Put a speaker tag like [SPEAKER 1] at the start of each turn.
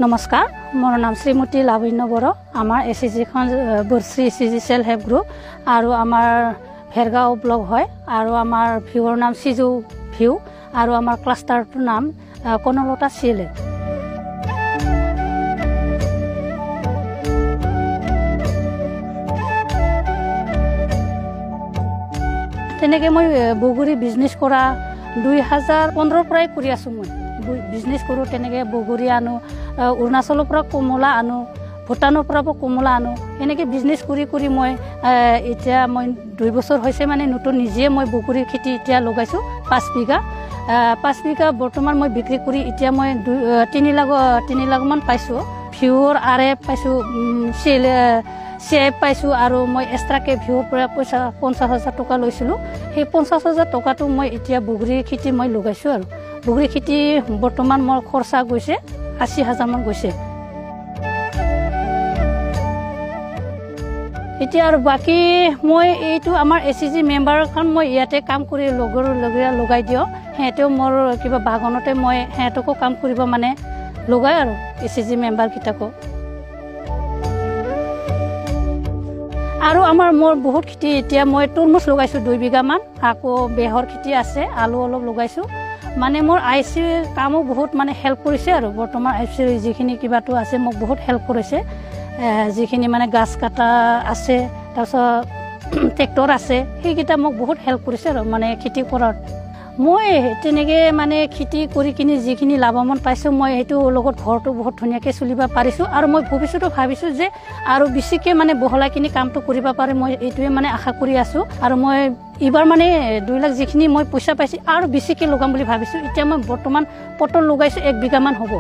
[SPEAKER 1] নমস্কাৰ, মোৰ নাম শ্ৰীমতী লাৱণ্য বড়ো। আমাৰ এচিজিখন বৰশ্ৰী এচিজি চেল্ফ হেল্প গ্ৰুপ আৰু আমাৰ ভেৰগাঁও ব্লগ হয় আৰু আমাৰ ভিউৰ নাম চিজু ভিউ আৰু আমাৰ ক্লাষ্টাৰটোৰ নাম কনকলতা চিলে। তেনেকৈ মই বগৰী বিজনেছ কৰা 2015 পৰাই কৰি আছোঁ। মই বিজনেছ কৰোঁ, তেনেকৈ বগৰী আনো, অৰুণাচলৰ পৰা কমলা আনো, ভূটানৰ পৰাও কমলা আনো। এনেকৈ বিজনেছ কৰি কৰি মই এতিয়া 2 বছৰ হৈছে মানে নতুন নিজে মই বগৰীৰ খেতি এতিয়া লগাইছোঁ 5 বিঘা। 5 বিঘা বৰ্তমান মই বিক্ৰী কৰি এতিয়া মই 3 লাখমান পাইছোঁ। ভিউৰ আৰএফ পাইছোঁ, চেপ পাইছোঁ আৰু মই এক্সট্ৰাকৈ ভিউৰ পৰা পইচা 50,000 টকা লৈছিলোঁ। সেই 50,000 টকাটো মই এতিয়া বগৰীৰ খেতি মই লগাইছোঁ আৰু বগৰী খেতি বৰ্তমান মোৰ খৰচা গৈছে 80,000 মান গৈছে। এতিয়া আৰু বাকী মই এইটো আমাৰ এচিজি মেম্বাৰখন মই ইয়াতে কাম কৰি লগাই দিওঁ। সিহঁতেও মোৰ কিবা বাগানতে মই সিহঁতকো কাম কৰিব মানে লগাই আৰু এচিজি মেম্বাৰকেইটাকো। আৰু মোৰ বহুত খেতি এতিয়া মই তৰমুজ লগাইছোঁ 2 বিঘামান, আকৌ বেহৰ খেতি আছে, আলু অলপ লগাইছোঁ। মানে মোৰ আইচিৰ কামো বহুত মানে হেল্প কৰিছে আৰু বৰ্তমান আইচিৰ যিখিনি কিবাটো আছে মোক বহুত হেল্প কৰিছে। যিখিনি মানে গাছ কাটা আছে, তাৰপিছত ট্ৰেক্টৰ আছে, সেইকেইটা মোক বহুত হেল্প কৰিছে আৰু মানে খেতি কৰাত। মই তেনেকৈ মানে খেতি কৰি কিনি যিখিনি লাভৱান পাইছোঁ, মই সেইটো লগত ঘৰটো বহুত ধুনীয়াকৈ চলিব পাৰিছোঁ। আৰু মই ভৱিষ্যতে ভাবিছোঁ যে আৰু বেছিকৈ মানে বহলাই কিনি কামটো কৰিব পাৰে, মই এইটোৱে মানে আশা কৰি আছোঁ। আৰু মই এইবাৰ মানে 2 লাখ যিখিনি মই পইচা পাইছোঁ আৰু বেছিকৈ লগাম বুলি ভাবিছোঁ। এতিয়া মই বৰ্তমান পটল লগাইছোঁ 1 বিঘামান হ'ব।